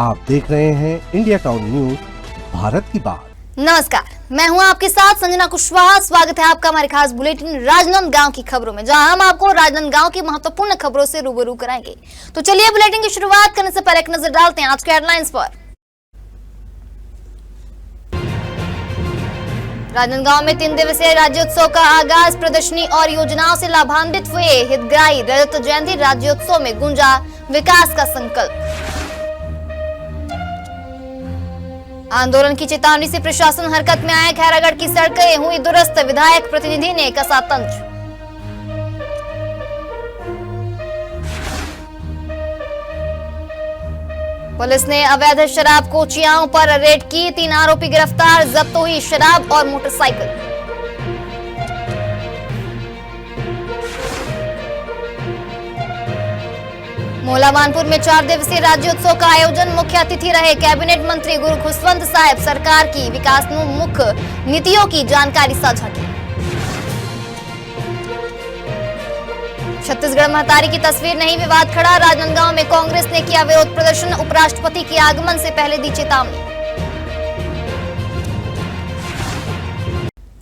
आप देख रहे हैं इंडिया टाउन न्यूज, भारत की बात। नमस्कार, मैं हूं आपके साथ संजना कुशवाहा। स्वागत है आपका हमारे खास बुलेटिन राजनांदगांव की खबरों में, जहां हम आपको राजनांदगांव की महत्वपूर्ण खबरों से रूबरू कराएंगे। तो चलिए बुलेटिन की शुरुआत करने से पहले एक नजर डालते हैं आज के हेडलाइंस पर। राजनांदगांव में 3 दिवसीय राज्योत्सव का आगाज, प्रदर्शनी और योजनाओं से लाभान्वित हुए हितग्राही। रजत जयंती राज्योत्सव में गूंजा विकास का संकल्प। आंदोलन की चेतावनी से प्रशासन हरकत में आया, खैरागढ़ की सड़कें हुई दुरुस्त, विधायक प्रतिनिधि ने कसा तंज। पुलिस ने अवैध शराब कोचियाओं पर रेड की, 3 आरोपी गिरफ्तार, जब्त हुई शराब और मोटरसाइकिल। मोला मानपुर में 4 दिवसीय राज्योत्सव का आयोजन, मुख्य अतिथि रहे कैबिनेट मंत्री गुरु खुशवंत साहब। सरकार की विकासोन्मुख नीतियों की जानकारी साझा की। छत्तीसगढ़ महतारी की तस्वीर नहीं, विवाद खड़ा। राजनांदगांव में कांग्रेस ने किया विरोध प्रदर्शन, उपराष्ट्रपति के आगमन से पहले दी चेतावनी।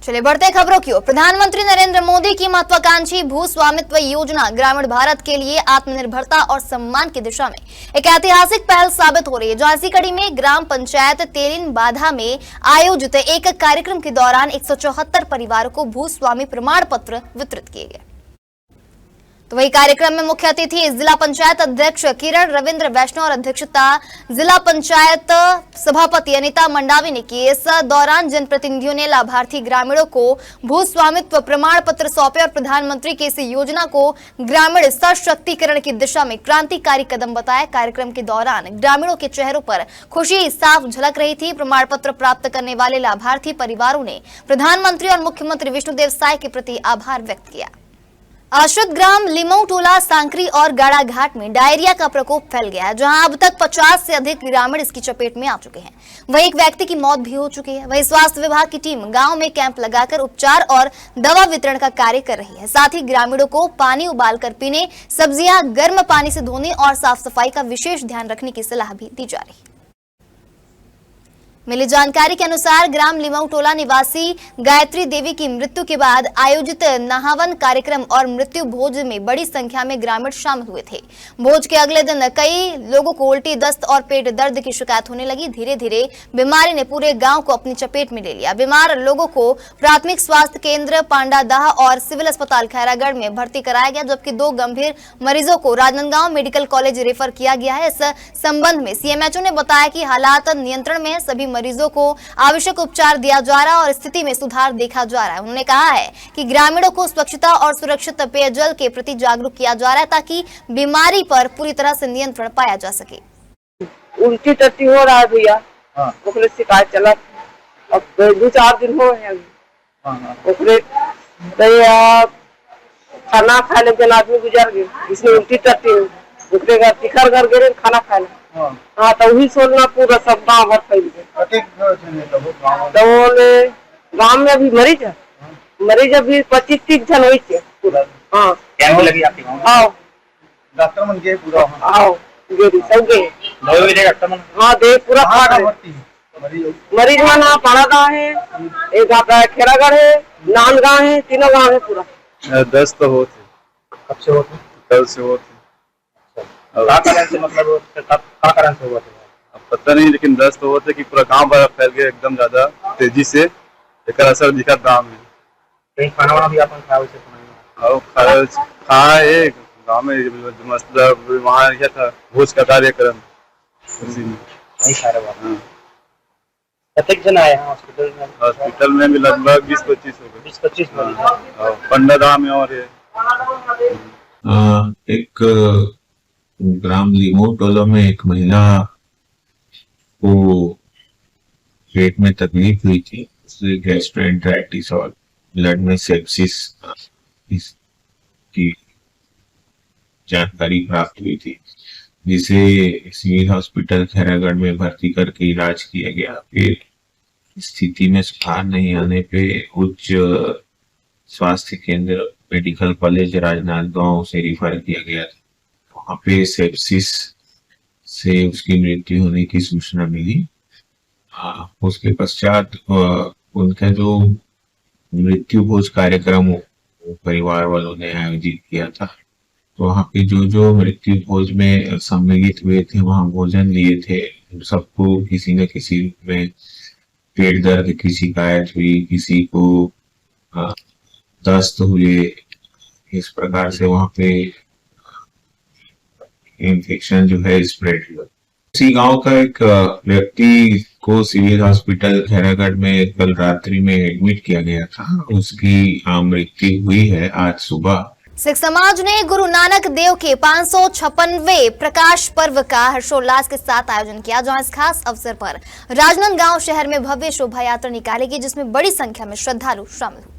चलिए बढ़ते खबरों की ओर। प्रधानमंत्री नरेंद्र मोदी की महत्वाकांक्षी भू स्वामित्व योजना ग्रामीण भारत के लिए आत्मनिर्भरता और सम्मान की दिशा में एक ऐतिहासिक पहल साबित हो रही है। जो इसी कड़ी में ग्राम पंचायत तेलिन बाधा में आयोजित एक कार्यक्रम के दौरान 174 परिवारों को भू स्वामी प्रमाण पत्र वितरित किए गए। तो वही कार्यक्रम में मुख्य अतिथि जिला पंचायत अध्यक्ष किरण रविंद्र वैष्णव और अध्यक्षता जिला पंचायत सभापति अनिता मंडावी ने की। इस दौरान जनप्रतिनिधियों ने लाभार्थी ग्रामीणों को भू स्वामित्व प्रमाण पत्र सौंपे और प्रधानमंत्री की इस योजना को ग्रामीण सशक्तिकरण की दिशा में क्रांतिकारी कदम बताया। कार्यक्रम के दौरान ग्रामीणों के चेहरों पर खुशी साफ झलक रही थी। प्रमाण पत्र प्राप्त करने वाले लाभार्थी परिवारों ने प्रधानमंत्री और मुख्यमंत्री विष्णुदेव साय के प्रति आभार व्यक्त किया। आश्रित ग्राम लिमऊ टोला, सांकरी और गाड़ा घाट में डायरिया का प्रकोप फैल गया है, जहां अब तक 50 से अधिक ग्रामीण इसकी चपेट में आ चुके हैं। वहीं एक व्यक्ति की मौत भी हो चुकी है। वहीं स्वास्थ्य विभाग की टीम गांव में कैंप लगाकर उपचार और दवा वितरण का कार्य कर रही है। साथ ही ग्रामीणों को पानी उबालकर पीने, सब्जियां गर्म पानी से धोने और साफ सफाई का विशेष ध्यान रखने की सलाह भी दी जा रही है। मिली जानकारी के अनुसार ग्राम लिमऊ टोला निवासी गायत्री देवी की मृत्यु के बाद आयोजित नहावन कार्यक्रम और मृत्यु भोज में बड़ी संख्या में ग्रामीण शामिल हुए थे। भोज के अगले दिन कई लोगों को उल्टी, दस्त और पेट दर्द की शिकायत होने लगी। धीरे धीरे बीमारी ने पूरे गांव को अपनी चपेट में ले लिया। बीमार लोगों को प्राथमिक स्वास्थ्य केंद्र पांडादाह और सिविल अस्पताल खैरागढ़ में भर्ती कराया गया, जबकि 2 गंभीर मरीजों को राजनांदगांव मेडिकल कॉलेज रेफर किया गया है। इस संबंध में सीएमएचओ ने बताया कि हालात नियंत्रण में है, सभी मरीजों को आवश्यक उपचार दिया जा रहा है और स्थिति में सुधार देखा जा रहा है। उन्होंने कहा है कि ग्रामीणों को स्वच्छता और सुरक्षित पेयजल के प्रति जागरूक किया जा रहा है, ताकि बीमारी पर पूरी तरह से नियंत्रण पाया जा सके। उल्टी टट्टी हो रहा है भैया, ओकरे शिकायत चला, अब 2-4 दिन हो है। ओकरे खाना खाए ले आदमी गुजर गए, इसमें उल्टी टट्टी ओकरे घर तिखर घर गए खाना खाए। हाँ तो वही सोलना पूरा सब गाँव भर फैल गए। तो गाँव में अभी मरीज है, मरीज अभी 25-30 जन हुई थे पूरा। हाँ कैंप लगी आपके गाँव में? आओ डॉक्टर मन के पूरा आओ गेरी सब गए। डॉक्टर मन हाँ दे पूरा फाड़ मरीज में ना पाड़ादा है, एक आपका खेरागढ़ है, नांदगांव है, 3 गाँव है पूरा। 10 तो होते। कब से होते? कल से होते। कारण से मतलब कारण से हुआ था पता नहीं, लेकिन 10 तो होते कि पूरा गांव भर फैल गया एकदम ज्यादा तेजी से। एक असर दिखा गांव में। कहीं खाना वाना भी आपने खाया उसे खाए गाँव में, मतलब वहाँ क्या था भोज का कार्यक्रम, उसी में नहीं खा रहे। कतक जन आए हैं हॉस्पिटल में? हॉस्पिटल में भी लगभग 20-25 हो गए। 20-25 पंडादाह में और एक ग्राम लिमऊ टोला में एक महिला को पेट में तकलीफ हुई थी, उससे गैस्ट्रोएंटेराइटिस और ब्लड में सेप्सिस की जानकारी प्राप्त हुई थी, जिसे सिविल हॉस्पिटल खैरागढ़ में भर्ती करके इलाज किया गया। फिर स्थिति में सुधार नहीं आने पे उच्च स्वास्थ्य केंद्र मेडिकल कॉलेज राजनांदगांव से रिफर किया गया था। वहाँ पे सेप्सिस से उसकी मृत्यु होने की सूचना मिली। उसके पश्चात उनका जो मृत्यु भोज कार्यक्रम परिवार वालों ने आयोजित किया था, तो वहाँ पे जो मृत्यु भोज में सम्मिलित हुए थे, वहाँ भोजन लिए थे, सबको किसी न किसी रूप में पेट दर्द की शिकायत हुई, किसी को दस्त हुए, इस प्रकार से वहाँ पे इन्फेक्शन जो है स्प्रेड हुआ। उसी गांव का एक व्यक्ति को सिविल हॉस्पिटल खैरागढ़ में कल रात्रि में एडमिट किया गया था, उसकी मृत्यु हुई है आज सुबह। सिख समाज ने गुरु नानक देव के 556वें प्रकाश पर्व का हर्षोल्लास के साथ आयोजन किया, जहां इस खास अवसर पर राजनांदगांव शहर में भव्य शोभा यात्रा निकाली गई, जिसमें बड़ी संख्या में श्रद्धालु शामिल हुए।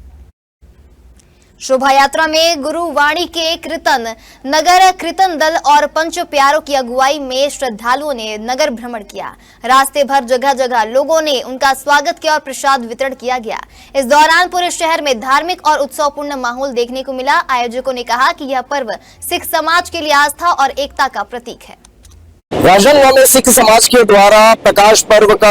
शोभा यात्रा में गुरुवाणी के कीर्तन नगर कीर्तन दल और पंच प्यारों की अगुवाई में श्रद्धालुओं ने नगर भ्रमण किया। रास्ते भर जगह जगह लोगों ने उनका स्वागत किया और प्रसाद वितरण किया गया। इस दौरान पूरे शहर में धार्मिक और उत्सवपूर्ण माहौल देखने को मिला। आयोजकों ने कहा कि यह पर्व सिख समाज के लिए आस्था और एकता का प्रतीक है। राजनांदगांव में सिख समाज के द्वारा प्रकाश पर्व का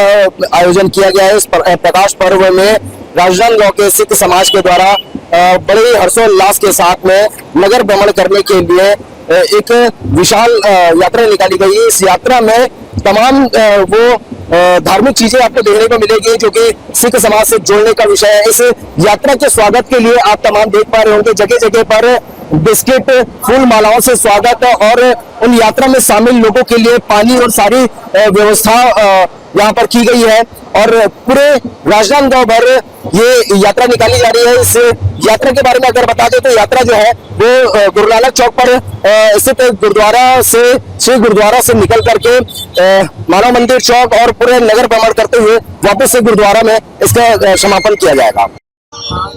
आयोजन किया गया है। इस प्रकाश पर्व में राजनांदगांव के सिख समाज के द्वारा बड़े हर्षोल्लास के साथ में नगर भ्रमण करने के लिए एक विशाल यात्रा निकाली गई। इस यात्रा में तमाम वो धार्मिक चीजें आपको देखने को मिलेगी जो कि सिख समाज से जोड़ने का विषय है। इस यात्रा के स्वागत के लिए आप तमाम देख पा रहे होंगे, जगह जगह पर बिस्किट, फूल मालाओं से स्वागत और उन यात्रा में शामिल लोगों के लिए पानी और सारी व्यवस्था यहाँ पर की गई है और पूरे राजनांदगांव भर ये यात्रा निकाली जा रही है। इस यात्रा के बारे में अगर बता दें तो यात्रा जो है वो गुरु नानक चौक पर स्थित गुरुद्वारा से श्री गुरुद्वारा से निकल करके मानव मंदिर चौक और पूरे नगर भ्रमण करते हुए वापस से गुरुद्वारा में इसका समापन किया जाएगा।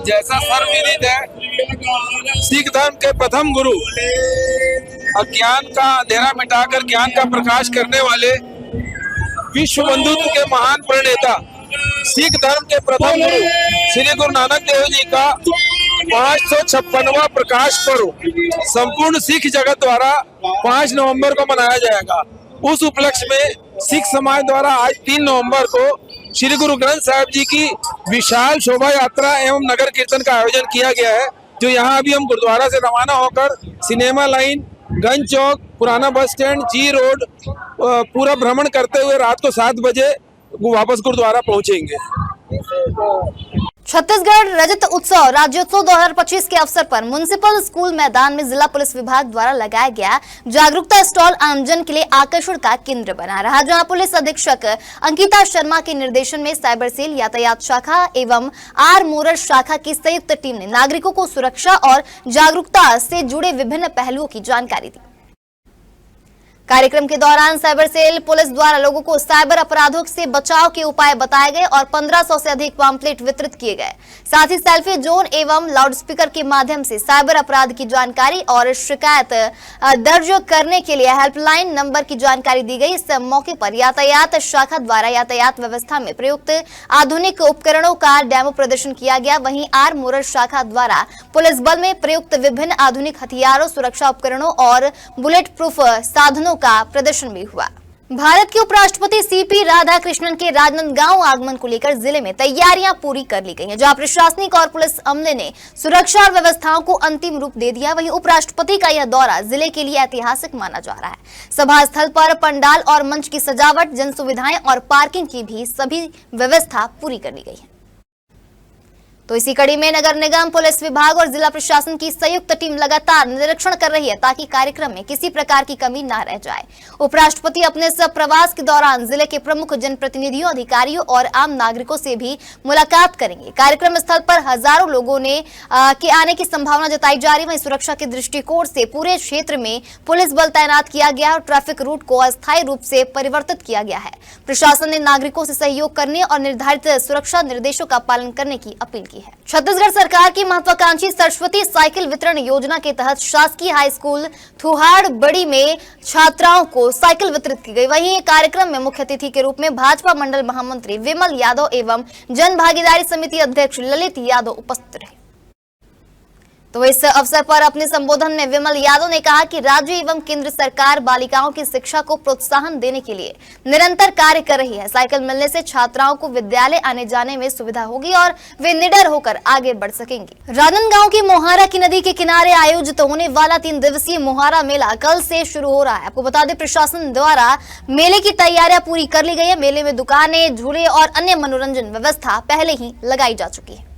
जैसा सर्वविदित है, सिख धर्म के प्रथम गुरु, अज्ञान का अंधेरा मिटाकर ज्ञान का प्रकाश करने वाले विश्व बंधुत्व के महान प्रणेता, सिख धर्म के प्रथम गुरु श्री गुरु नानक देव जी का 556वां प्रकाश पर्व संपूर्ण सिख जगत द्वारा 5 नवंबर को मनाया जाएगा। उस उपलक्ष्य में सिख समाज द्वारा आज 3 नवंबर को श्री गुरु ग्रंथ साहिब जी की विशाल शोभा यात्रा एवं नगर कीर्तन का आयोजन किया गया है, जो यहाँ अभी हम गुरुद्वारा से रवाना होकर सिनेमा लाइन, गंज चौक, पुराना बस स्टैंड, जी रोड पूरा भ्रमण करते हुए रात को 7 बजे वापस गुरुद्वारा पहुंचेंगे। छत्तीसगढ़ रजत उत्सव राज्योत्सव 2025 के अवसर पर म्युनिसिपल स्कूल मैदान में जिला पुलिस विभाग द्वारा लगाया गया जागरूकता स्टॉल आमजन के लिए आकर्षण का केंद्र बना रहा, जहां पुलिस अधीक्षक अंकिता शर्मा के निर्देशन में साइबर सेल, यातायात शाखा एवं आर मोरर शाखा की संयुक्त टीम ने नागरिकों को सुरक्षा और जागरूकता से जुड़े विभिन्न पहलुओं की जानकारी दी। कार्यक्रम के दौरान साइबर सेल पुलिस द्वारा लोगों को साइबर अपराधों से बचाव के उपाय बताए गए और 1500 से अधिक पॉम्पलेट वितरित किए गए। साथ ही सेल्फी जोन एवं लाउडस्पीकर के माध्यम से साइबर अपराध की जानकारी और शिकायत दर्ज करने के लिए हेल्पलाइन नंबर की जानकारी दी गई। इस मौके पर यातायात शाखा द्वारा यातायात व्यवस्था में प्रयुक्त आधुनिक उपकरणों का डेमो प्रदर्शन किया गया। वहीं आर मोरर शाखा द्वारा पुलिस बल में प्रयुक्त विभिन्न आधुनिक हथियारों, सुरक्षा उपकरणों और बुलेट प्रूफ साधनों का प्रदर्शन भी हुआ। भारत के उपराष्ट्रपति सीपी राधाकृष्णन के राजनांदगांव आगमन को लेकर जिले में तैयारियां पूरी कर ली गई हैं, जहां प्रशासनिक और पुलिस अमले ने सुरक्षा और व्यवस्थाओं को अंतिम रूप दे दिया। वहीं उपराष्ट्रपति का यह दौरा जिले के लिए ऐतिहासिक माना जा रहा है। सभा स्थल पर पंडाल और मंच की सजावट, जन सुविधाएं और पार्किंग की भी सभी व्यवस्था पूरी कर ली गई है। तो इसी कड़ी में नगर निगम, पुलिस विभाग और जिला प्रशासन की संयुक्त टीम लगातार निरीक्षण कर रही है ताकि कार्यक्रम में किसी प्रकार की कमी न रह जाए। उपराष्ट्रपति अपने इस प्रवास के दौरान जिले के प्रमुख जनप्रतिनिधियों, अधिकारियों और आम नागरिकों से भी मुलाकात करेंगे। कार्यक्रम स्थल पर हजारों लोगों ने के आने की संभावना जताई जा रही है। वहीं सुरक्षा के दृष्टिकोण से पूरे क्षेत्र में पुलिस बल तैनात किया गया और ट्रैफिक रूट को अस्थायी रूप से परिवर्तित किया गया है। प्रशासन ने नागरिकों से सहयोग करने और निर्धारित सुरक्षा निर्देशों का पालन करने की अपील की है। छत्तीसगढ़ सरकार की महत्वाकांक्षी सरस्वती साइकिल वितरण योजना के तहत शासकीय हाई स्कूल थुहाड़ बड़ी में छात्राओं को साइकिल वितरित की गई। वहीं कार्यक्रम में मुख्य अतिथि के रूप में भाजपा मंडल महामंत्री विमल यादव एवं जन भागीदारी समिति अध्यक्ष ललित यादव उपस्थित रहे। तो इस अवसर पर अपने संबोधन में विमल यादव ने कहा कि राज्य एवं केंद्र सरकार बालिकाओं की शिक्षा को प्रोत्साहन देने के लिए निरंतर कार्य कर रही है। साइकिल मिलने से छात्राओं को विद्यालय आने जाने में सुविधा होगी और वे निडर होकर आगे बढ़ सकेंगी। राजनांदगांव की मोहारा की नदी के किनारे आयोजित होने वाला 3 दिवसीय मोहारा मेला कल से शुरू हो रहा है। आपको बता दें, प्रशासन द्वारा मेले की तैयारियां पूरी कर ली गई है। मेले में दुकानें, झूले और अन्य मनोरंजन व्यवस्था पहले ही लगाई जा चुकी है।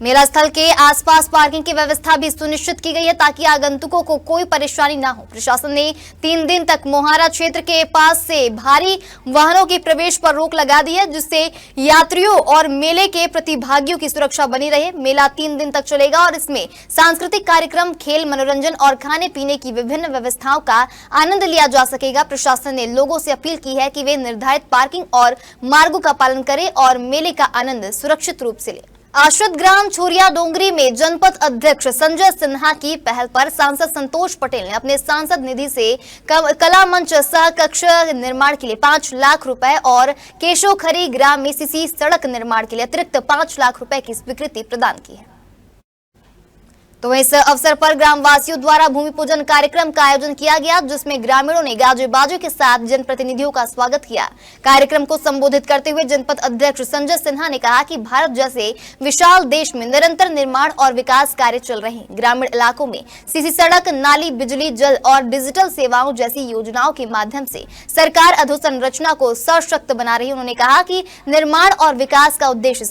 मेला स्थल के आसपास पार्किंग की व्यवस्था भी सुनिश्चित की गई है ताकि आगंतुकों को कोई परेशानी ना हो। प्रशासन ने 3 दिन तक मोहारा क्षेत्र के पास से भारी वाहनों के प्रवेश पर रोक लगा दी है, जिससे यात्रियों और मेले के प्रतिभागियों की सुरक्षा बनी रहे। मेला 3 दिन तक चलेगा और इसमें सांस्कृतिक कार्यक्रम, खेल, मनोरंजन और खाने पीने की विभिन्न व्यवस्थाओं का आनंद लिया जा सकेगा। प्रशासन ने लोगों से अपील की है कि वे निर्धारित पार्किंग और मार्गों का पालन करें और मेले का आनंद सुरक्षित रूप से लें। आश्रित ग्राम छोरिया डोंगरी में जनपद अध्यक्ष संजय सिन्हा की पहल पर सांसद संतोष पटेल ने अपने सांसद निधि से कला मंच सह कक्ष निर्माण के लिए 5 लाख रुपए और केशोखरी ग्राम में सीसी सड़क निर्माण के लिए अतिरिक्त 5 लाख रुपए की स्वीकृति प्रदान की है। तो इस अवसर पर ग्रामवासियों द्वारा भूमि पूजन कार्यक्रम का आयोजन किया गया, जिसमें ग्रामीणों ने गाजे बाजे के साथ जनप्रतिनिधियों का स्वागत किया। कार्यक्रम को संबोधित करते हुए जनपद अध्यक्ष संजय सिन्हा ने कहा कि भारत जैसे विशाल देश में निरंतर निर्माण और विकास कार्य चल रहे हैं। ग्रामीण इलाकों में सीसी सड़क, नाली, बिजली, जल और डिजिटल सेवाओं जैसी योजनाओं के माध्यम से सरकार अधोसंरचना को सशक्त बना रही है। उन्होंने कहा कि निर्माण और विकास का उद्देश्य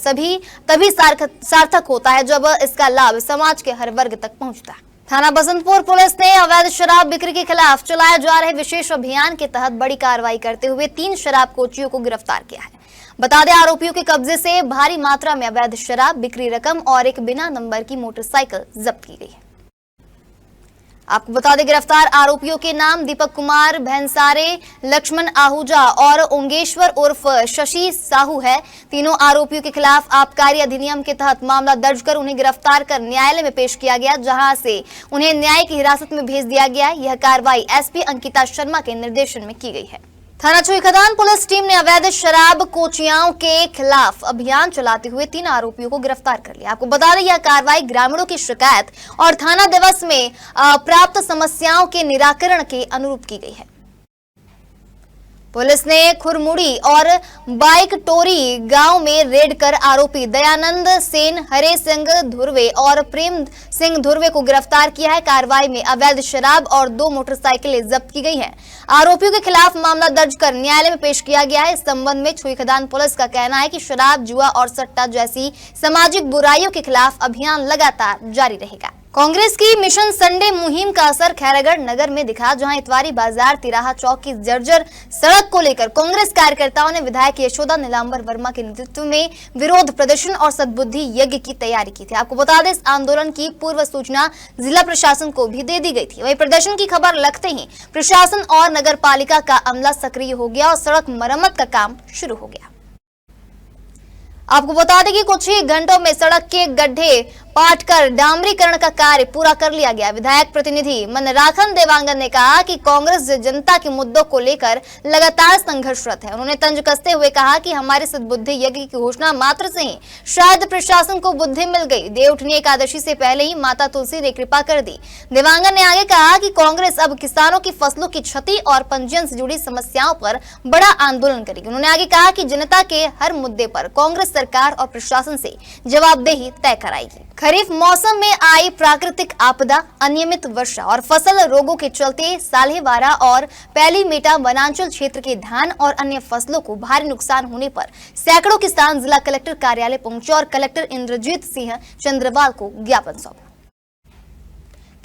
तभी सार्थक होता है जब इसका लाभ समाज के हर वर्ग तक पहुंचता है। थाना बसंतपुर पुलिस ने अवैध शराब बिक्री के खिलाफ चलाए जा रहे विशेष अभियान के तहत बड़ी कार्रवाई करते हुए 3 शराब कोचियों को गिरफ्तार किया है। बता दें, आरोपियों के कब्जे से भारी मात्रा में अवैध शराब, बिक्री रकम और एक बिना नंबर की मोटरसाइकिल जब्त की गई है। आपको बता दें, गिरफ्तार आरोपियों के नाम दीपक कुमार भैंसारे, लक्ष्मण आहूजा और ओंगेश्वर उर्फ शशि साहू है। तीनों आरोपियों के खिलाफ आबकारी अधिनियम के तहत मामला दर्ज कर उन्हें गिरफ्तार कर न्यायालय में पेश किया गया, जहां से उन्हें न्यायिक हिरासत में भेज दिया गया। यह कार्रवाई एसपी अंकिता शर्मा के निर्देशन में की गई है। थाना छुईखदान पुलिस टीम ने अवैध शराब कोचियाओं के खिलाफ अभियान चलाते हुए 3 आरोपियों को गिरफ्तार कर लिया। आपको बता दें, यह कार्रवाई ग्रामीणों की शिकायत और थाना दिवस में प्राप्त समस्याओं के निराकरण के अनुरूप की गई है। पुलिस ने खुरमुड़ी और बाइक टोरी गांव में रेड कर आरोपी दयानंद सेन, हरे सिंह धुर्वे और प्रेम सिंह धुर्वे को गिरफ्तार किया है। कार्रवाई में अवैध शराब और 2 मोटरसाइकिलें जब्त की गई हैं। आरोपियों के खिलाफ मामला दर्ज कर न्यायालय में पेश किया गया है। इस संबंध में छुईखदान पुलिस का कहना है कि शराब, जुआ और सट्टा जैसी सामाजिक बुराइयों के खिलाफ अभियान लगातार जारी रहेगा। कांग्रेस की मिशन संडे मुहिम का असर खैरागढ़ नगर में दिखा, जहां इतवारी बाजार तिराहा चौक की जर्जर सड़क को लेकर कांग्रेस कार्यकर्ताओं ने विधायक यशोदा नीलांबर वर्मा के नेतृत्व में विरोध प्रदर्शन और सद्बुद्धि यज्ञ की तैयारी की थी। आपको बता दें, इस आंदोलन की पूर्व सूचना जिला प्रशासन को भी दे दी गई थी। वहीं प्रदर्शन की खबर लगते ही प्रशासन और नगर पालिका का अमला सक्रिय हो गया और सड़क मरम्मत का काम शुरू हो गया। आपको बता दें कि कुछ ही घंटों में सड़क के गड्ढे पाट कर डामरीकरण का कार्य पूरा कर लिया गया। विधायक प्रतिनिधि मनराखन देवांगन ने कहा कि कांग्रेस जनता के मुद्दों को लेकर लगातार संघर्षरत है। उन्होंने तंज कसते हुए कहा कि हमारे सद्बुद्धि यज्ञ की घोषणा मात्र से ही शायद प्रशासन को बुद्धि मिल गई। देवउठनी एकादशी से पहले ही माता तुलसी ने कृपा कर दी। देवांगन ने आगे कहा कि कांग्रेस अब किसानों की फसलों की क्षति और पंजीयन से जुड़ी समस्याओं पर बड़ा आंदोलन करेगी। उन्होंने आगे कहा कि जनता के हर मुद्दे पर कांग्रेस सरकार और प्रशासन से जवाबदेही तय कराएगी। खरीफ मौसम में आई प्राकृतिक आपदा, अनियमित वर्षा और फसल रोगों के चलते साल्हेवारा और पैलीमेटा वनांचल क्षेत्र के धान और अन्य फसलों को भारी नुकसान होने पर सैकड़ों किसान जिला कलेक्टर कार्यालय पहुंचे और कलेक्टर इंद्रजीत सिंह चंद्रवाल को ज्ञापन सौंपा।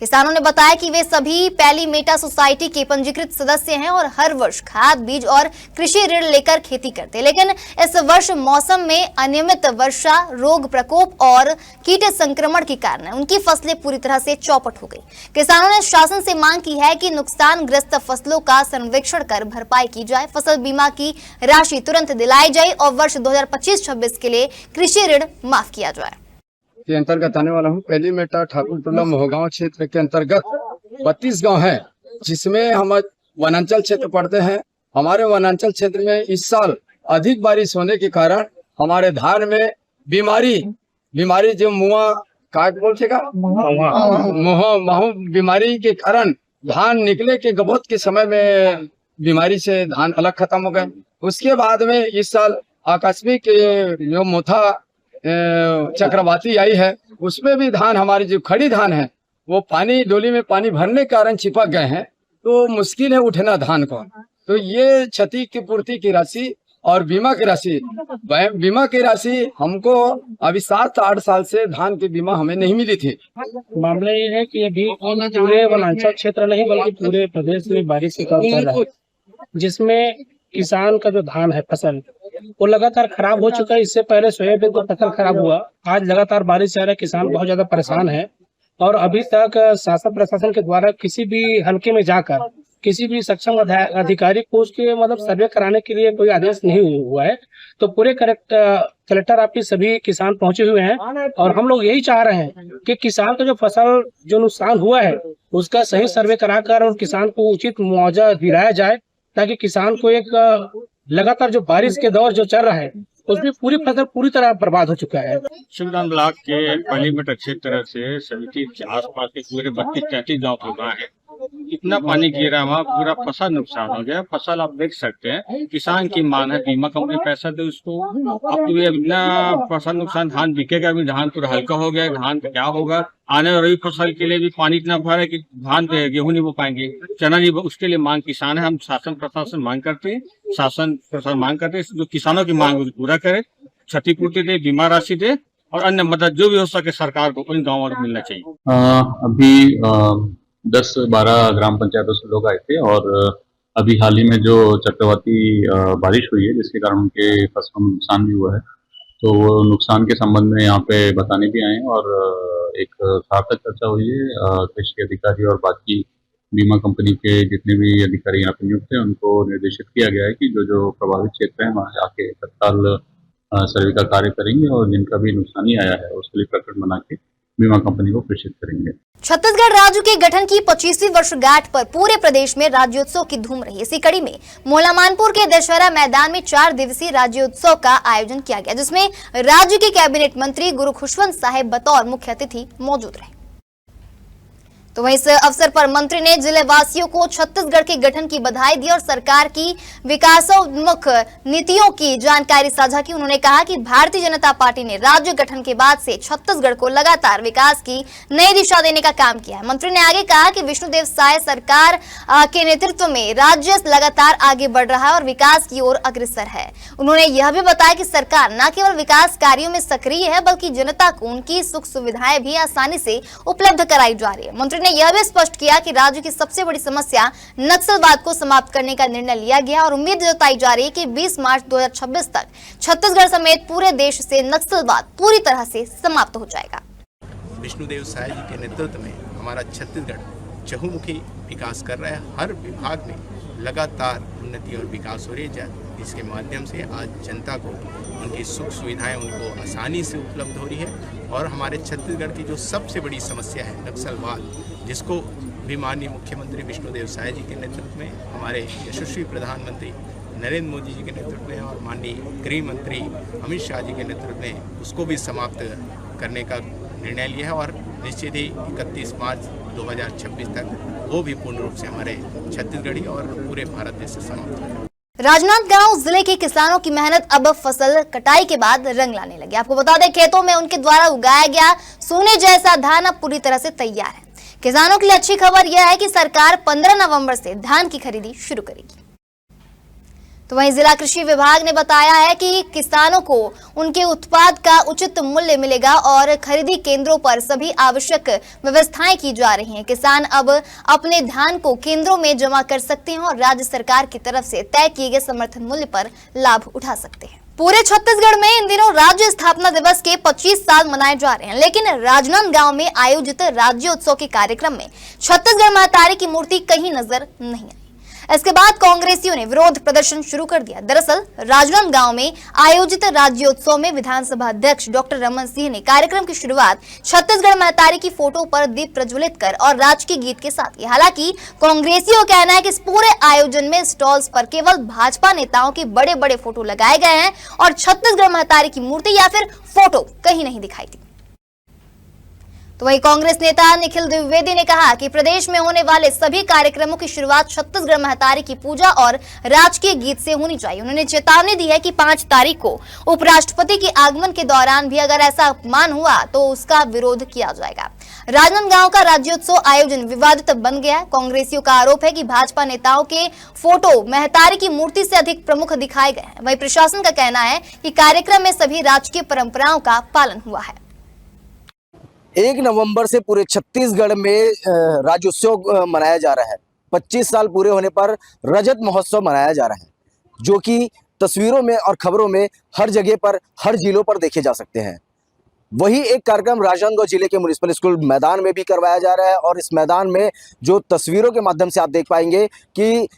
किसानों ने बताया कि वे सभी पैलीमेटा सोसाइटी के पंजीकृत सदस्य हैं और हर वर्ष खाद, बीज और कृषि ऋण लेकर खेती करते हैं, लेकिन इस वर्ष मौसम में अनियमित वर्षा, रोग प्रकोप और कीट संक्रमण के कारण उनकी फसलें पूरी तरह से चौपट हो गई। किसानों ने शासन से मांग की है कि नुकसानग्रस्त फसलों का सर्वेक्षण कर भरपाई की जाए, फसल बीमा की राशि तुरंत दिलाई जाए और वर्ष 2025-26 के लिए कृषि ऋण माफ किया जाए। के अंतर्गत आने वाला हूँ। पैलीमेटा ठाकुर टोला मोहगांव क्षेत्र के अंतर्गत 32 गांव है, जिसमें हम वनांचल क्षेत्र पड़ते हैं। हमारे वनांचल क्षेत्र में इस साल अधिक बारिश होने के कारण हमारे धान में बीमारी जो मुआ का बोलते का महू बीमारी के कारण धान निकले के गबोत के समय में बीमारी से धान अलग खत्म हो गए। उसके बाद में इस साल आकस्मिक जो मोथा चक्रवाती आई है, उसमें भी धान हमारी जो खड़ी धान है वो पानी डोली में पानी भरने के कारण चिपक गए हैं, तो मुश्किल है उठना धान को। तो ये क्षति की पूर्ति की राशि और बीमा की राशि हमको अभी 7-8 साल से धान की बीमा हमें नहीं मिली थी। मामला ये है कि अभी पूरे वनांचल क्षेत्र नहीं बल्कि पूरे प्रदेश में बारिश का दौर चल रहा है, जिसमें किसान का जो धान है फसल वो लगातार खराब हो चुका है। इससे पहले सोयाबीन का फसल खराब हुआ, आज लगातार बारिश से किसान बहुत ज्यादा परेशान है और अभी तक शासन प्रशासन के द्वारा किसी भी हल्के में जाकर किसी भी सक्षम अधिकारी को उसके मतलब सर्वे कराने के लिए कोई आदेश नहीं हुआ है। तो पूरे कलेक्टर ऑफिस सभी किसान पहुंचे हुए हैं और हम लोग यही चाह रहे हैं कि किसान का जो फसल जो नुकसान हुआ है उसका सही सर्वे कराकर और किसान को उचित मुआवजा दिलाया जाए, ताकि किसान को एक लगातार जो बारिश के दौर जो चल रहा है उसमें पूरी फसल पूरी तरह बर्बाद हो चुका है। शिवदान ब्लॉक के पलीमठ क्षेत्र से समिति के आसपास के पूरे 32-33 गाँव के गाँव है, इतना पानी गिरा वहाँ पूरा फसल नुकसान हो गया। फसल आप देख सकते हैं, किसान की मांग है बीमा कंपनी पैसा दे उसको। अब तो इतना फसल नुकसान, धान बिकेगा भी, धान पूरा हल्का हो गया, धान का क्या होगा। आने वाली रबी फसल के लिए भी पानी इतना भरा है कि धान गेहूं नहीं बो पाएंगे, चना नहीं, उसके लिए मांग किसान है। हम शासन प्रशासन मांग करते हैं, जो किसानों की मांग पूरा करे, क्षतिपूर्ति दे, बीमा राशि दे और अन्य मदद जो भी हो सके सरकार को इन गाँवों में मिलना चाहिए। अभी 10-12 ग्राम पंचायतों से लोग आए थे और अभी हाल ही में जो चक्रवाती बारिश हुई है जिसके कारण उनके फसलों में नुकसान भी हुआ है, तो वो नुकसान के संबंध में यहाँ पे बताने भी आए हैं और एक सार्थक चर्चा हुई है। कृषि अधिकारी और बाकी बीमा कंपनी के जितने भी अधिकारी यहाँ पे नियुक्त हैं उनको निर्देशित किया गया है कि जो जो प्रभावित क्षेत्र हैं वहाँ आके तत्काल सर्वे का कार्य करेंगे और जिनका भी नुकसानी आया है उसके लिए प्रकरण बना के बीमा कंपनी को प्रेषित करेंगे। छत्तीसगढ़ राज्य के गठन की 25वीं वर्षगांठ पर पूरे प्रदेश में राज्योत्सव की धूम रही। इसी कड़ी में मोला मानपुर के दशहरा मैदान में 4 दिवसीय राज्योत्सव का आयोजन किया गया, जिसमें राज्य के कैबिनेट मंत्री गुरु खुशवंत साहेब बतौर मुख्य अतिथि मौजूद रहे। तो वहीं इस अवसर पर मंत्री ने जिले वासियों को छत्तीसगढ़ के गठन की बधाई दी और सरकार की विकासोन्मुख नीतियों की जानकारी साझा की। उन्होंने कहा कि भारतीय जनता पार्टी ने राज्य गठन के बाद से छत्तीसगढ़ को लगातार विकास की नई दिशा देने का काम किया है। मंत्री ने आगे कहा कि विष्णुदेव साय सरकार के नेतृत्व में राज्य लगातार आगे बढ़ रहा है और विकास की ओर अग्रसर है। उन्होंने यह भी बताया कि सरकार न केवल विकास कार्यों में सक्रिय है बल्कि जनता को उनकी सुख सुविधाएं भी आसानी से उपलब्ध कराई जा रही है। मंत्री ने यह भी स्पष्ट किया कि राज्य की सबसे बड़ी समस्या नक्सलवाद को समाप्त करने का निर्णय लिया गया और उम्मीद जताई जा रही है कि 20 मार्च 2026 तक छत्तीसगढ़ समेत पूरे देश से नक्सलवाद पूरी तरह से समाप्त हो जाएगा। विष्णुदेव साय जी के नेतृत्व में हमारा छत्तीसगढ़ चहुमुखी विकास कर रहा है। हर विभाग में लगातार उन्नति और विकास हो रही है, इसके माध्यम से आज जनता को उनकी सुख सुविधाएं उनको आसानी से उपलब्ध हो रही है। और हमारे छत्तीसगढ़ की जो सबसे बड़ी समस्या है नक्सलवाद, जिसको भी माननीय मुख्यमंत्री विष्णुदेव साय जी के नेतृत्व में, हमारे यशस्वी प्रधानमंत्री नरेंद्र मोदी जी के नेतृत्व में और माननीय गृह मंत्री अमित शाह जी के नेतृत्व में उसको भी समाप्त करने का निर्णय लिया है और निश्चित ही 31 मार्च 2026 तक वो भी पूर्ण रूप से हमारे छत्तीसगढ़ी और पूरे भारत देश से समाप्त होगा। राजनांदगांव जिले के किसानों की मेहनत अब फसल कटाई के बाद रंग लाने लगी। आपको बता दें, खेतों में उनके द्वारा उगाया गया सोने जैसा धान अब पूरी तरह से तैयार है। किसानों के लिए अच्छी खबर यह है कि सरकार 15 नवंबर से धान की खरीदी शुरू करेगी। तो वहीं जिला कृषि विभाग ने बताया है कि किसानों को उनके उत्पाद का उचित मूल्य मिलेगा और खरीदी केंद्रों पर सभी आवश्यक व्यवस्थाएं की जा रही हैं। किसान अब अपने धान को केंद्रों में जमा कर सकते हैं और राज्य सरकार की तरफ से तय किए गए समर्थन मूल्य पर लाभ उठा सकते हैं। पूरे छत्तीसगढ़ में इन दिनों राज्य स्थापना दिवस के 25 साल मनाए जा रहे हैं, लेकिन राजनांदगांव में आयोजित राज्योत्सव के कार्यक्रम में छत्तीसगढ़ महतारी की मूर्ति कहीं नजर नहीं आई। इसके बाद कांग्रेसियों ने विरोध प्रदर्शन शुरू कर दिया। दरअसल राजनांदगांव में आयोजित राज्योत्सव में विधानसभा अध्यक्ष डॉक्टर रमन सिंह ने कार्यक्रम की शुरुआत छत्तीसगढ़ महतारी की फोटो पर दीप प्रज्वलित कर और राजकीय गीत के साथ की। हालांकि कांग्रेसियों का कहना है कि इस पूरे आयोजन में स्टॉल्स पर केवल भाजपा नेताओं के बड़े बड़े फोटो लगाए गए हैं और छत्तीसगढ़ महतारी की मूर्ति या फिर फोटो कहीं नहीं दिखाई दी। तो वहीं कांग्रेस नेता निखिल द्विवेदी ने कहा कि प्रदेश में होने वाले सभी कार्यक्रमों की शुरुआत छत्तीसगढ़ महतारी की पूजा और राजकीय गीत से होनी चाहिए। उन्होंने चेतावनी दी है कि 5 तारीख को उपराष्ट्रपति के आगमन के दौरान भी अगर ऐसा अपमान हुआ तो उसका विरोध किया जाएगा। राजनांदगांव का राज्योत्सव आयोजन विवादित बन गया है। कांग्रेसियों का आरोप है कि भाजपा नेताओं के फोटो महतारी की मूर्ति से अधिक प्रमुख दिखाए गए हैं। वहीं प्रशासन का कहना है कि कार्यक्रम में सभी राजकीय परंपराओं का पालन हुआ है। 1 नवंबर से पूरे छत्तीसगढ़ में राज्योत्सव मनाया जा रहा है। 25 साल पूरे होने पर रजत महोत्सव मनाया जा रहा है, जो कि तस्वीरों में और खबरों में हर जगह पर, हर जिलों पर देखे जा सकते हैं। वही एक कार्यक्रम राजनांदगांव जिले के म्युनिसिपल स्कूल मैदान में भी करवाया जा रहा है और इस मैदान में जो तस्वीरों के माध्यम से आप देख पाएंगे कि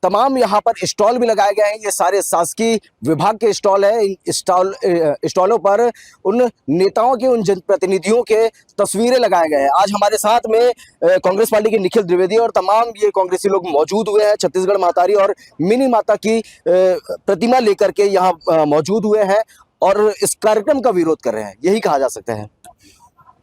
तमाम यहाँ पर स्टॉल भी लगाए गए हैं। ये सारे शासकीय विभाग के स्टॉल है। इन स्टॉलों पर उन नेताओं के, उन जनप्रतिनिधियों के तस्वीरें लगाए गए हैं। आज हमारे साथ में कांग्रेस पार्टी के निखिल द्विवेदी और तमाम ये कांग्रेसी लोग मौजूद हुए हैं। छत्तीसगढ़ महतारी और मिनी माता की प्रतिमा लेकर के यहाँ मौजूद हुए हैं और इस कार्यक्रम का विरोध कर रहे हैं, यही कहा जा सकता है।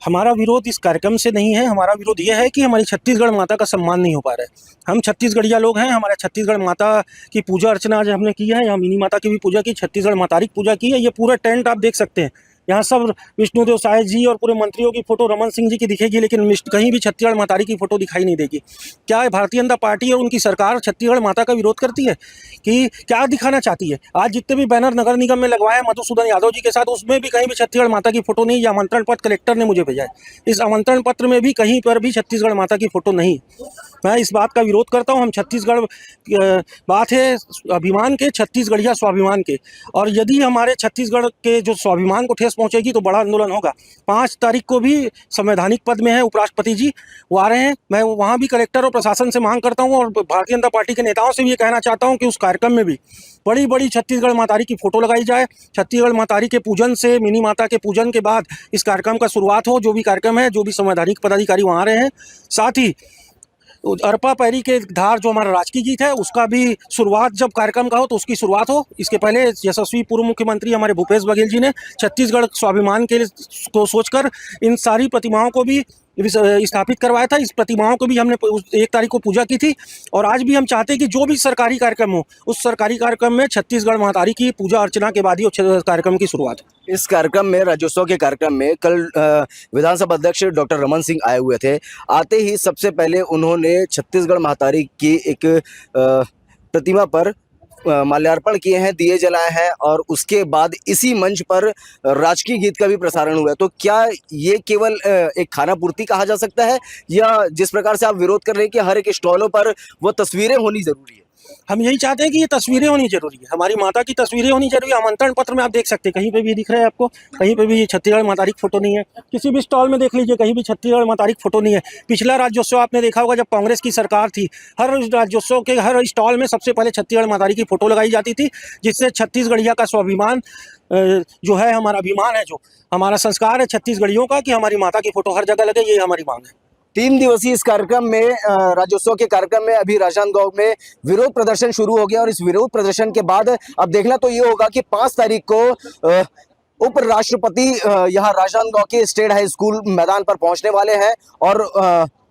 हमारा विरोध इस कार्यक्रम से नहीं है। हमारा विरोध यह है कि हमारी छत्तीसगढ़ माता का सम्मान नहीं हो पा रहा है। हम छत्तीसगढ़िया लोग हैं। हमारा छत्तीसगढ़ माता की पूजा अर्चना आज हमने की है। यहाँ मिनी माता की भी पूजा की, छत्तीसगढ़ मातारी की पूजा की है। ये पूरा टेंट आप देख सकते हैं। यहाँ सब विष्णुदेव साय जी और पूरे मंत्रियों की फोटो, रमन सिंह जी की दिखेगी, लेकिन कहीं भी छत्तीसगढ़ मातारी की फोटो दिखाई नहीं देगी। क्या भारतीय जनता पार्टी और उनकी सरकार छत्तीसगढ़ माता का विरोध करती है कि क्या दिखाना चाहती है? आज जितने भी बैनर नगर निगम में लगवाए मधुसूदन यादव जी के साथ, उसमें भी कहीं भी छत्तीसगढ़ माता की फोटो नहीं। आमंत्रण पत्र कलेक्टर ने मुझे भेजा है, इस आमंत्रण पत्र में भी कहीं पर भी छत्तीसगढ़ माता की फोटो नहीं। मैं इस बात का विरोध करता हूं। हम छत्तीसगढ़ बात है अभिमान के, छत्तीसगढ़िया स्वाभिमान के, और यदि हमारे छत्तीसगढ़ के जो स्वाभिमान को ठेस पहुंचेगी तो बड़ा आंदोलन होगा। 5 तारीख को भी संवैधानिक पद में है उपराष्ट्रपति जी, वो आ रहे हैं। मैं वहां भी कलेक्टर और प्रशासन से मांग करता हूं और भारतीय जनता पार्टी के नेताओं से भी ये कहना चाहता हूं कि उस कार्यक्रम में भी बड़ी बड़ी छत्तीसगढ़ मातारी की फोटो लगाई जाए। छत्तीसगढ़ मातारी के पूजन से, मिनी माता के पूजन के बाद इस कार्यक्रम का शुरुआत हो। जो भी कार्यक्रम है, जो भी संवैधानिक पदाधिकारी वहाँ आ रहे हैं, साथ ही अरपा पैरी के धार जो हमारा राजकीय गीत है उसका भी शुरुआत जब कार्यक्रम का हो तो उसकी शुरुआत हो। इसके पहले यशस्वी पूर्व मुख्यमंत्री हमारे भूपेश बघेल जी ने छत्तीसगढ़ स्वाभिमान के को सोचकर इन सारी प्रतिमाओं को भी स्थापित करवाया था। इस प्रतिमाओं को भी हमने 1 तारीख को पूजा की थी और आज भी हम चाहते हैं कि जो भी सरकारी कार्यक्रम हो, उस सरकारी कार्यक्रम में छत्तीसगढ़ महतारी की पूजा अर्चना के बाद ही कार्यक्रम की शुरुआत हो। इस कार्यक्रम में, राज्योत्सव के कार्यक्रम में कल विधानसभा अध्यक्ष डॉक्टर रमन सिंह आए हुए थे। आते ही सबसे पहले उन्होंने छत्तीसगढ़ महतारी की एक प्रतिमा पर माल्यार्पण किए हैं, दिए जलाए हैं और उसके बाद इसी मंच पर राजकीय गीत का भी प्रसारण हुआ है। तो क्या ये केवल एक खाना पूर्ति कहा जा सकता है, या जिस प्रकार से आप विरोध कर रहे हैं कि हर एक स्टॉलों पर वो तस्वीरें होनी जरूरी है? हम यही चाहते हैं कि ये तस्वीरें होनी जरूरी है, हमारी माता की तस्वीरें होनी जरूरी है। आमंत्रण पत्र में आप देख सकते हैं, कहीं पे भी दिख रहा है आपको, कहीं पे भी छत्तीसगढ़ मातारी की फोटो नहीं है। किसी भी स्टॉल में देख लीजिए, कहीं भी छत्तीसगढ़ मातारी की फोटो नहीं है। पिछला राज्योत्सव आपने देखा होगा, जब कांग्रेस की सरकार थी, हर राज्योत्सव के हर स्टॉल में सबसे पहले छत्तीसगढ़ मातारी की फोटो लगाई जाती थी, जिससे छत्तीसगढ़िया का स्वाभिमान जो है, हमारा अभिमान है, जो हमारा संस्कार है छत्तीसगढ़ियों का, कि हमारी माता की फोटो हर जगह लगे, ये हमारी मांग है। 3 दिवसीय इस कार्यक्रम में, राज्योत्सव के कार्यक्रम में अभी राजनांदगांव में विरोध प्रदर्शन शुरू हो गया और इस विरोध प्रदर्शन के बाद अब देखना तो ये होगा कि 5 तारीख को उपराष्ट्रपति यहाँ राजनांदगांव के स्टेट हाई स्कूल मैदान पर पहुंचने वाले हैं और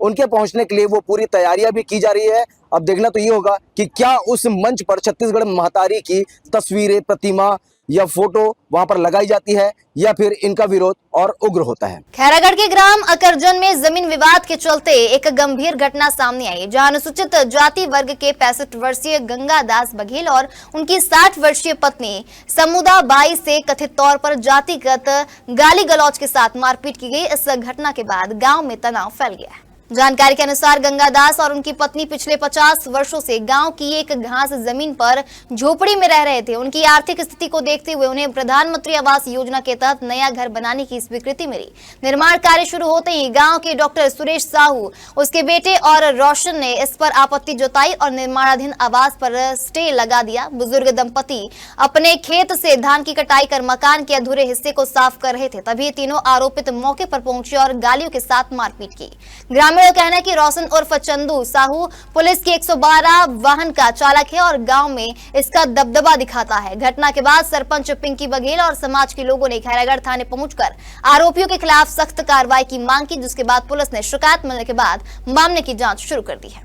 उनके पहुंचने के लिए वो पूरी तैयारियां भी की जा रही है। अब देखना तो ये होगा कि क्या उस मंच पर छत्तीसगढ़ महतारी की तस्वीरें, प्रतिमा या फोटो वहां पर लगाई जाती है, या फिर इनका विरोध और उग्र होता है। खैरागढ़ के ग्राम अकरजन में जमीन विवाद के चलते एक गंभीर घटना सामने आई, जहां अनुसूचित जाति वर्ग के 65 वर्षीय गंगादास बघेल और उनकी 60 वर्षीय पत्नी समुदा बाई से कथित तौर पर जातिगत गाली गलौज के साथ मारपीट की गई। इस घटना के बाद गाँव में तनाव फैल गया है। जानकारी के अनुसार गंगादास और उनकी पत्नी पिछले 50 वर्षों से गांव की एक घास जमीन पर झोपड़ी में रह रहे थे। उनकी आर्थिक स्थिति को देखते हुए उन्हें प्रधानमंत्री आवास योजना के तहत नया घर बनाने की स्वीकृति मिली। निर्माण कार्य शुरू होते ही गांव के डॉक्टर सुरेश साहू, उसके बेटे और रोशन ने इस पर आपत्ति जताई और निर्माणाधीन आवास पर स्टे लगा दिया। बुजुर्ग दंपति अपने खेत से धान की कटाई कर मकान के अधूरे हिस्से को साफ कर रहे थे, तभी तीनों आरोपित मौके पर पहुंचे और गालियों के साथ मारपीट की। ग्रामीण का कहना है कि रोशन उर्फ चंदू साहू पुलिस की 112 वाहन का चालक है और गांव में इसका दबदबा दिखाता है। घटना के बाद सरपंच पिंकी बघेल और समाज के लोगों ने खैरागढ़ थाने पहुंचकर आरोपियों के खिलाफ सख्त कार्रवाई की मांग की, जिसके बाद पुलिस ने शिकायत मिलने के बाद मामले की जांच शुरू कर दी है।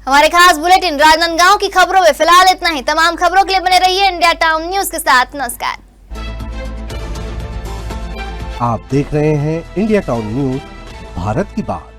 हमारे खास बुलेटिन राजनांदगांव की खबरों में फिलहाल इतना ही। तमाम खबरों के लिए बने रहिए इंडिया टाउन न्यूज के साथ। नमस्कार। आप देख रहे हैं इंडिया टाउन न्यूज, भारत की बात।